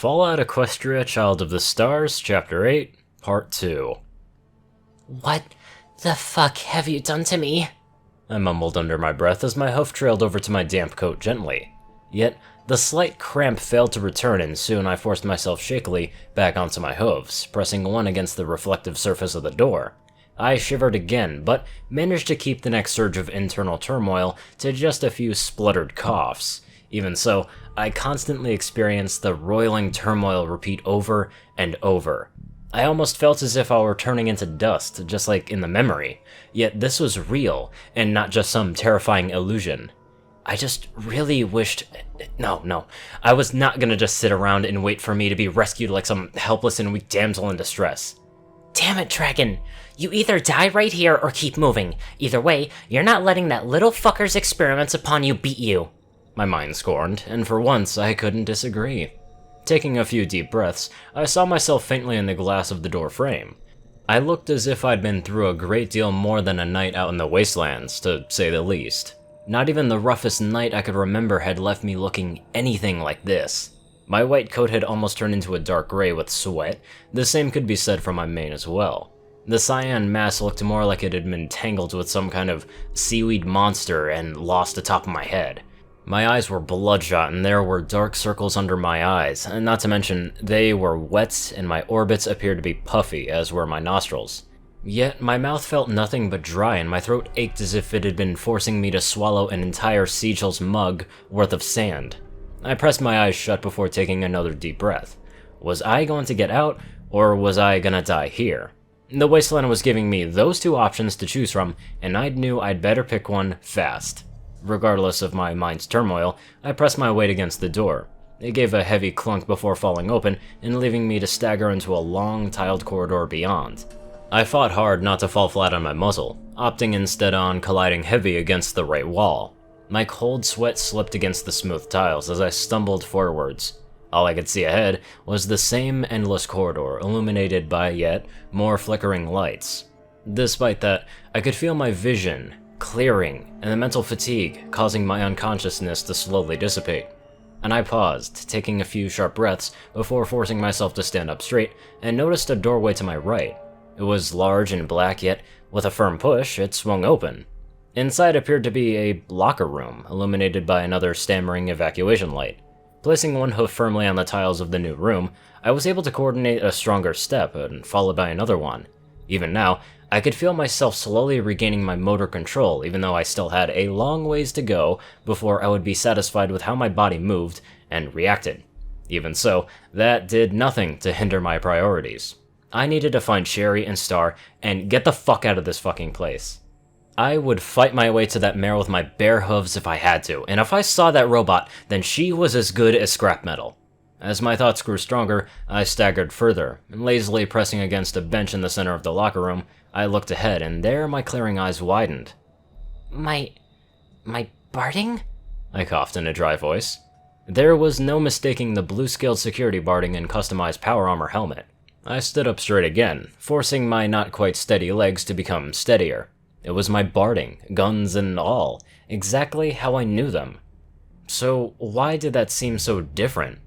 Fallout Equestria, Child of the Stars, Chapter 8, Part 2. What the fuck have you done to me? I mumbled under my breath as my hoof trailed over to my damp coat gently. Yet, the slight cramp failed to return and soon I forced myself shakily back onto my hooves, pressing one against the reflective surface of the door. I shivered again, but managed to keep the next surge of internal turmoil to just a few spluttered coughs. Even so, I constantly experienced the roiling turmoil repeat over and over. I almost felt as if I were turning into dust, just like in the memory, yet this was real, and not just some terrifying illusion. I just really wished... No, I was not gonna just sit around and wait for me to be rescued like some helpless and weak damsel in distress. Damn it, Dragon! You either die right here or keep moving. Either way, you're not letting that little fucker's experiments upon you beat you. My mind scorned, and for once I couldn't disagree. Taking a few deep breaths, I saw myself faintly in the glass of the door frame. I looked as if I'd been through a great deal more than a night out in the wastelands, to say the least. Not even the roughest night I could remember had left me looking anything like this. My white coat had almost turned into a dark gray with sweat. The same could be said for my mane as well. The Saiyan mass looked more like it had been tangled with some kind of seaweed monster and lost atop of my head. My eyes were bloodshot and there were dark circles under my eyes, and not to mention they were wet and my orbits appeared to be puffy, as were my nostrils. Yet my mouth felt nothing but dry and my throat ached as if it had been forcing me to swallow an entire Seagill's mug worth of sand. I pressed my eyes shut before taking another deep breath. Was I going to get out, or was I gonna die here? The wasteland was giving me those two options to choose from, and I knew I'd better pick one fast. Regardless of my mind's turmoil, I pressed my weight against the door. It gave a heavy clunk before falling open and leaving me to stagger into a long, tiled corridor beyond. I fought hard not to fall flat on my muzzle, opting instead on colliding heavy against the right wall. My cold sweat slipped against the smooth tiles as I stumbled forwards. All I could see ahead was the same endless corridor, illuminated by yet more flickering lights. Despite that, I could feel my vision clearing, and the mental fatigue causing my unconsciousness to slowly dissipate. And I paused, taking a few sharp breaths before forcing myself to stand up straight, and noticed a doorway to my right. It was large and black, yet with a firm push, it swung open. Inside appeared to be a locker room, illuminated by another stammering evacuation light. Placing one hoof firmly on the tiles of the new room, I was able to coordinate a stronger step, and followed by another one. Even now, I could feel myself slowly regaining my motor control, even though I still had a long ways to go before I would be satisfied with how my body moved and reacted. Even so, that did nothing to hinder my priorities. I needed to find Sherry and Star and get the fuck out of this fucking place. I would fight my way to that mare with my bare hooves if I had to, and if I saw that robot, then she was as good as scrap metal. As my thoughts grew stronger, I staggered further, and lazily pressing against a bench in the center of the locker room, I looked ahead, and there my clearing eyes widened. My barding? I coughed in a dry voice. There was no mistaking the blue-scaled security barding and customized power armor helmet. I stood up straight again, forcing my not-quite-steady legs to become steadier. It was my barding, guns and all, exactly how I knew them. So why did that seem so different?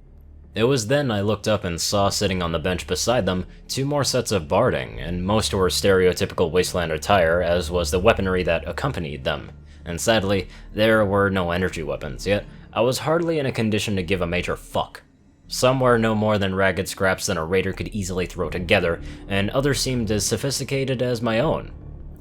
It was then I looked up and saw sitting on the bench beside them 2 more sets of barding, and most were stereotypical wasteland attire, as was the weaponry that accompanied them. And sadly, there were no energy weapons, yet I was hardly in a condition to give a major fuck. Some were no more than ragged scraps that a raider could easily throw together, and others seemed as sophisticated as my own.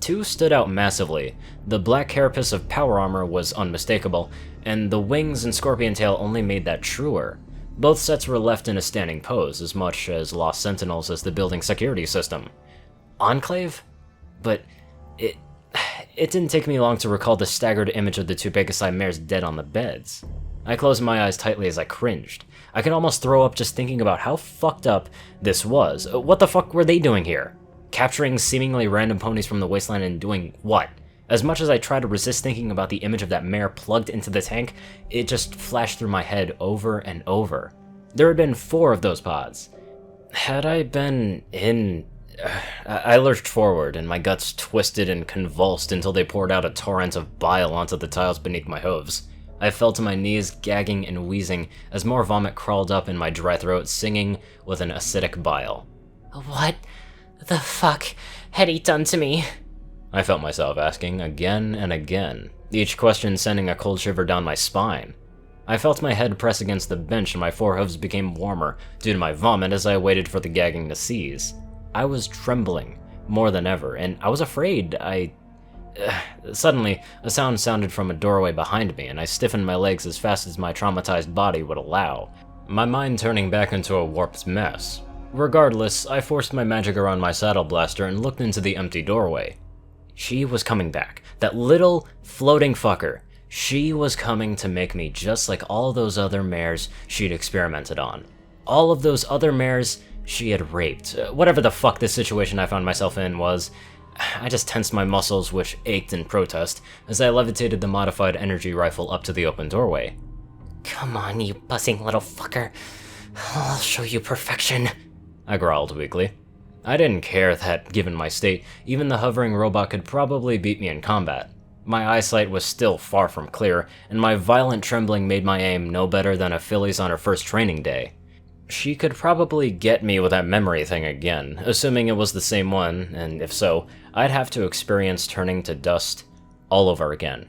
2 stood out massively. The black carapace of power armor was unmistakable, and the wings and scorpion tail only made that truer. Both sets were left in a standing pose, as much as lost sentinels as the building's security system. Enclave? But it didn't take me long to recall the staggered image of the 2 Pegasi mares dead on the beds. I closed my eyes tightly as I cringed. I could almost throw up just thinking about how fucked up this was. What the fuck were they doing here? Capturing seemingly random ponies from the wasteland and doing what? As much as I tried to resist thinking about the image of that mare plugged into the tank, it just flashed through my head over and over. There had been 4 of those pods. Had I been in... I lurched forward, and my guts twisted and convulsed until they poured out a torrent of bile onto the tiles beneath my hooves. I fell to my knees, gagging and wheezing, as more vomit crawled up in my dry throat, singing with an acidic bile. What the fuck had he done to me? I felt myself asking again and again, each question sending a cold shiver down my spine. I felt my head press against the bench and my forehoofs became warmer due to my vomit as I waited for the gagging to cease. I was trembling more than ever, and I was afraid Suddenly, a sound sounded from a doorway behind me, and I stiffened my legs as fast as my traumatized body would allow, my mind turning back into a warped mess. Regardless, I forced my magic around my saddle blaster and looked into the empty doorway. She was coming back. That little floating fucker. She was coming to make me just like all those other mares she'd experimented on. All of those other mares she had raped. Whatever the fuck this situation I found myself in was, I just tensed my muscles, which ached in protest, as I levitated the modified energy rifle up to the open doorway. Come on, you buzzing little fucker. I'll show you perfection, I growled weakly. I didn't care that, given my state, even the hovering robot could probably beat me in combat. My eyesight was still far from clear, and my violent trembling made my aim no better than a filly's on her first training day. She could probably get me with that memory thing again, assuming it was the same one, and if so, I'd have to experience turning to dust all over again.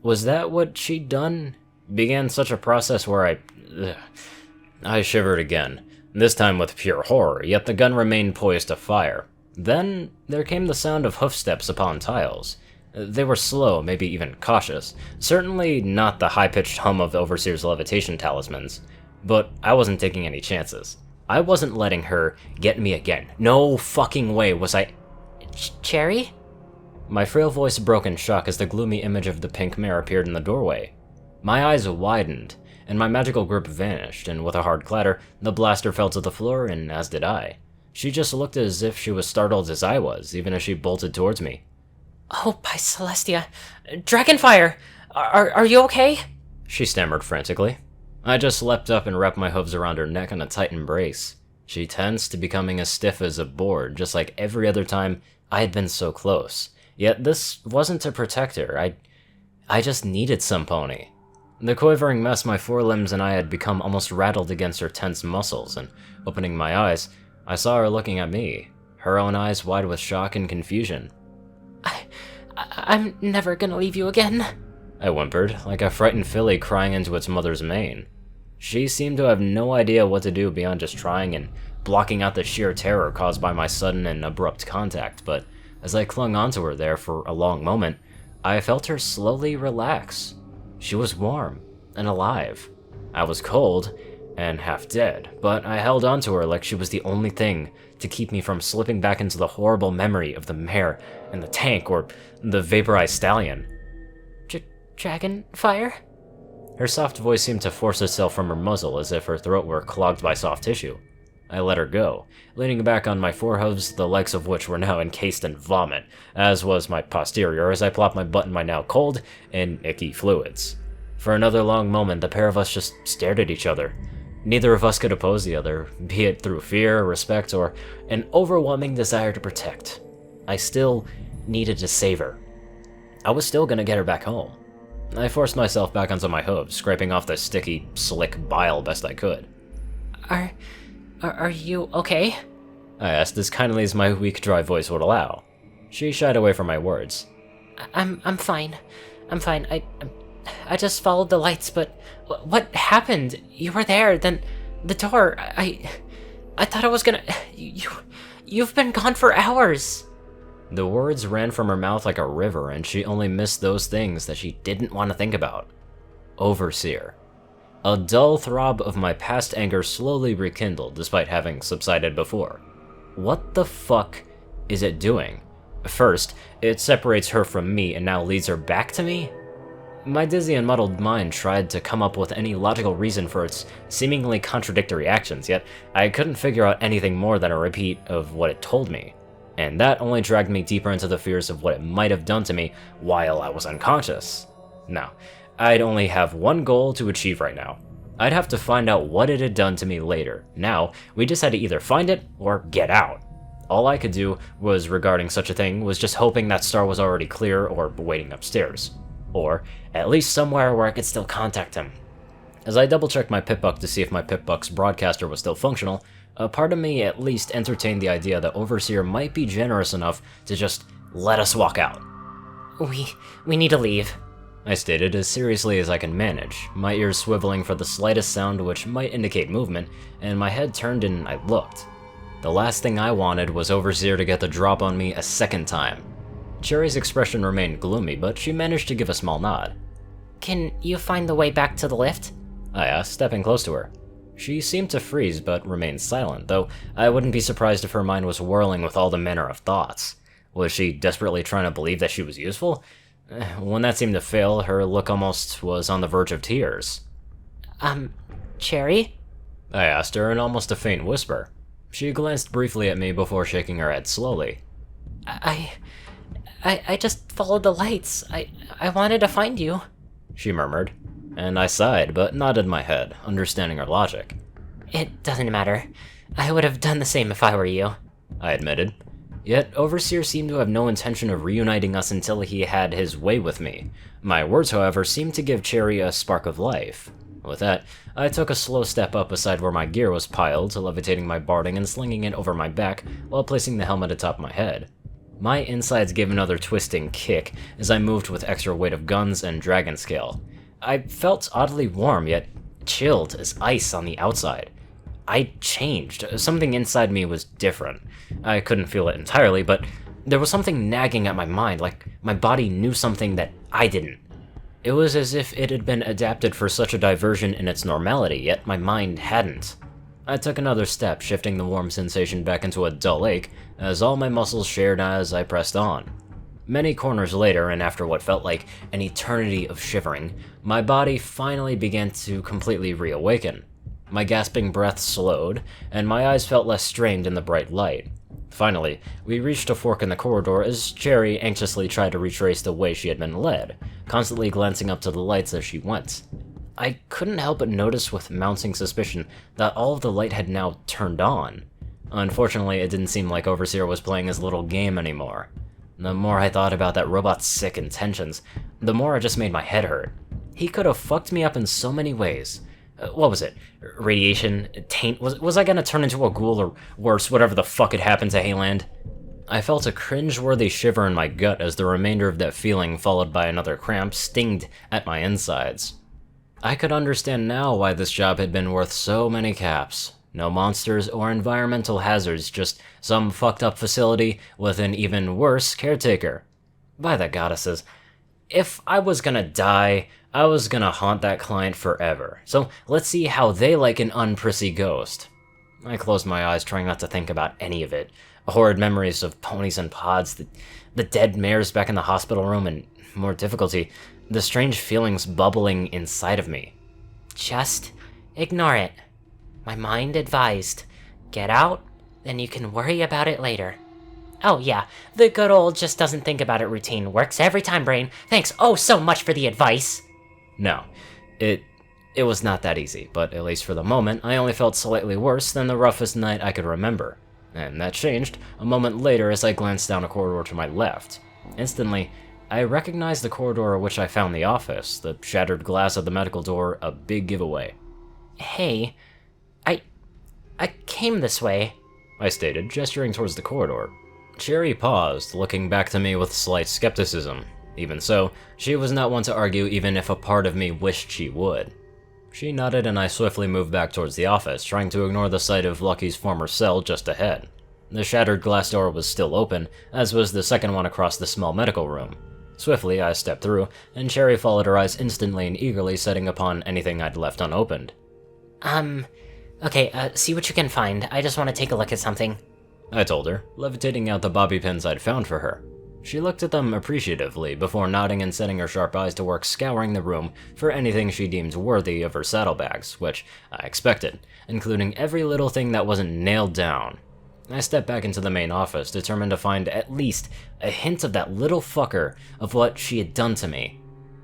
Was that what she'd done? Began such a process where I shivered again, this time with pure horror, yet the gun remained poised to fire. Then there came the sound of hoofsteps upon tiles. They were slow, maybe even cautious, certainly not the high-pitched hum of Overseer's levitation talismans. But I wasn't taking any chances. I wasn't letting her get me again. No fucking way was I— Cherry? My frail voice broke in shock as the gloomy image of the pink mare appeared in the doorway. My eyes widened, and my magical grip vanished, and with a hard clatter, the blaster fell to the floor, and as did I. She just looked as if she was startled as I was, even as she bolted towards me. Oh, by Celestia. Dragonfire! Are you okay? She stammered frantically. I just leapt up and wrapped my hooves around her neck in a tight embrace. She tensed, becoming as stiff as a board, just like every other time I had been so close. Yet this wasn't to protect her. I just needed some pony. The quivering mess my forelimbs and I had become almost rattled against her tense muscles, and opening my eyes, I saw her looking at me, her own eyes wide with shock and confusion. I'm never gonna leave you again, I whimpered, like a frightened filly crying into its mother's mane. She seemed to have no idea what to do beyond just trying and blocking out the sheer terror caused by my sudden and abrupt contact, but as I clung onto her there for a long moment, I felt her slowly relax. She was warm and alive. I was cold and half dead, but I held onto her like she was the only thing to keep me from slipping back into the horrible memory of the mare and the tank or the vaporized stallion. Dragonfire? Her soft voice seemed to force itself from her muzzle as if her throat were clogged by soft tissue. I let her go, leaning back on my forehooves, the legs of which were now encased in vomit, as was my posterior as I plopped my butt in my now cold and icky fluids. For another long moment, the pair of us just stared at each other. Neither of us could oppose the other, be it through fear, respect, or an overwhelming desire to protect. I still needed to save her. I was still gonna get her back home. I forced myself back onto my hooves, scraping off the sticky, slick bile best I could. Are you okay? I asked as kindly as my weak, dry voice would allow. She shied away from my words. I'm fine. I'm fine. I just followed the lights, but what happened? You were there, then the door. I thought I was gonna. You've been gone for hours. The words ran from her mouth like a river, and she only missed those things that she didn't want to think about. Overseer. A dull throb of my past anger slowly rekindled, despite having subsided before. What the fuck is it doing? First, it separates her from me and now leads her back to me? My dizzy and muddled mind tried to come up with any logical reason for its seemingly contradictory actions, yet I couldn't figure out anything more than a repeat of what it told me. And that only dragged me deeper into the fears of what it might have done to me while I was unconscious. Now, I'd only have one goal to achieve right now. I'd have to find out what it had done to me later. Now, we just had to either find it or get out. All I could do was regarding such a thing was just hoping that Star was already clear or waiting upstairs. Or at least somewhere where I could still contact him. As I double-checked my Pip-Buck to see if my Pip-Buck's broadcaster was still functional, a part of me at least entertained the idea that Overseer might be generous enough to just let us walk out. We need to leave, I stated as seriously as I can manage, my ears swiveling for the slightest sound which might indicate movement, and my head turned and I looked. The last thing I wanted was Overseer to get the drop on me a second time. Cherry's expression remained gloomy, but she managed to give a small nod. Can you find the way back to the lift? I asked, stepping close to her. She seemed to freeze, but remained silent, though I wouldn't be surprised if her mind was whirling with all the manner of thoughts. Was she desperately trying to believe that she was useful? When that seemed to fail, her look almost was on the verge of tears. Cherry? I asked her in almost a faint whisper. She glanced briefly at me before shaking her head slowly. I just followed the lights. I wanted to find you, she murmured, and I sighed but nodded my head, understanding her logic. It doesn't matter. I would have done the same if I were you, I admitted. Yet Overseer seemed to have no intention of reuniting us until he had his way with me. My words, however, seemed to give Cherry a spark of life. With that, I took a slow step up beside where my gear was piled, levitating my barding and slinging it over my back while placing the helmet atop my head. My insides gave another twisting kick as I moved with extra weight of guns and dragon scale. I felt oddly warm, yet chilled as ice on the outside. I changed. Something inside me was different. I couldn't feel it entirely, but there was something nagging at my mind, like my body knew something that I didn't. It was as if it had been adapted for such a diversion in its normality, yet my mind hadn't. I took another step, shifting the warm sensation back into a dull ache, as all my muscles shared as I pressed on. Many corners later, and after what felt like an eternity of shivering, my body finally began to completely reawaken. My gasping breath slowed, and my eyes felt less strained in the bright light. Finally, we reached a fork in the corridor as Cherry anxiously tried to retrace the way she had been led, constantly glancing up to the lights as she went. I couldn't help but notice with mounting suspicion that all of the light had now turned on. Unfortunately, it didn't seem like Overseer was playing his little game anymore. The more I thought about that robot's sick intentions, the more it just made my head hurt. He could have fucked me up in so many ways. What was it? Radiation? Taint? Was I gonna turn into a ghoul or worse, whatever the fuck had happened to Hayland? I felt a cringe-worthy shiver in my gut as the remainder of that feeling, followed by another cramp, stinged at my insides. I could understand now why this job had been worth so many caps. No monsters or environmental hazards, just some fucked up facility with an even worse caretaker. By the goddesses, if I was gonna die, I was gonna haunt that client forever. So let's see how they like an unprissy ghost. I closed my eyes, trying not to think about any of it. Horrid memories of ponies and pods, the dead mares back in the hospital room, and more difficulty, the strange feelings bubbling inside of me. Just ignore it. My mind advised. Get out, then you can worry about it later. Oh yeah, the good old just doesn't think about it routine works every time, brain. Thanks oh so much for the advice. No, it was not that easy, but at least for the moment, I only felt slightly worse than the roughest night I could remember. And that changed a moment later as I glanced down a corridor to my left. Instantly, I recognized the corridor at which I found the office, the shattered glass of the medical door a big giveaway. Hey, I came this way, I stated, gesturing towards the corridor. Cherry paused, looking back to me with slight skepticism. Even so, she was not one to argue even if a part of me wished she would. She nodded and I swiftly moved back towards the office, trying to ignore the sight of Lucky's former cell just ahead. The shattered glass door was still open, as was the second one across the small medical room. Swiftly, I stepped through, and Cherry followed her eyes instantly and eagerly setting upon anything I'd left unopened. Okay, see what you can find. I just want to take a look at something, I told her, levitating out the bobby pins I'd found for her. She looked at them appreciatively before nodding and setting her sharp eyes to work scouring the room for anything she deemed worthy of her saddlebags, which I expected, including every little thing that wasn't nailed down. I stepped back into the main office, determined to find at least a hint of that little fucker of what she had done to me.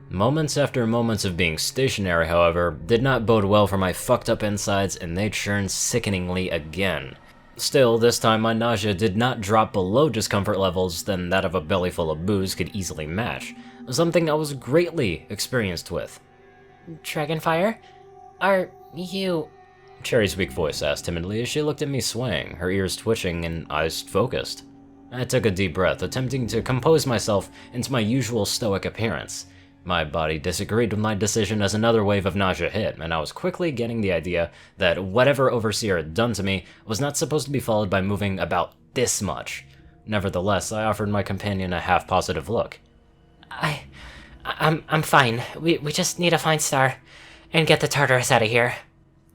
Moments after moments of being stationary, however, did not bode well for my fucked up insides, and they churned sickeningly again. Still, this time my nausea did not drop below discomfort levels than that of a belly full of booze could easily match, something I was greatly experienced with. Dragonfire? Are you... Cherry's weak voice asked timidly as she looked at me swaying, her ears twitching and eyes focused. I took a deep breath, attempting to compose myself into my usual stoic appearance. My body disagreed with my decision as another wave of nausea hit, and I was quickly getting the idea that whatever Overseer had done to me was not supposed to be followed by moving about this much. Nevertheless, I offered my companion a half-positive look. I'm fine. We just need to find Star and get the Tartarus out of here.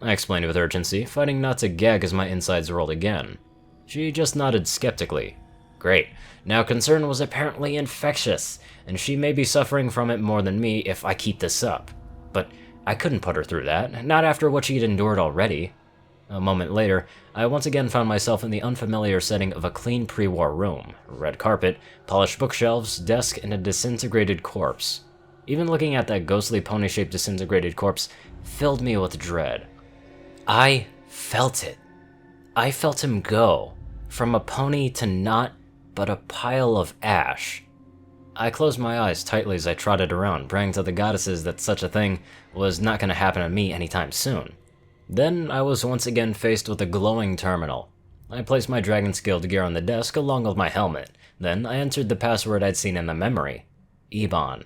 I explained with urgency, fighting not to gag as my insides rolled again. She just nodded skeptically. Great. Now concern was apparently infectious, and she may be suffering from it more than me if I keep this up. But I couldn't put her through that, not after what she'd endured already. A moment later, I once again found myself in the unfamiliar setting of a clean pre-war room. Red carpet, polished bookshelves, desk, and a disintegrated corpse. Even looking at that ghostly pony-shaped disintegrated corpse filled me with dread. I felt it. I felt him go, from a pony to not but a pile of ash. I closed my eyes tightly as I trotted around, praying to the goddesses that such a thing was not going to happen to me anytime soon. Then I was once again faced with a glowing terminal. I placed my Dragon's Guild gear on the desk along with my helmet. Then I entered the password I'd seen in the memory. Ebon.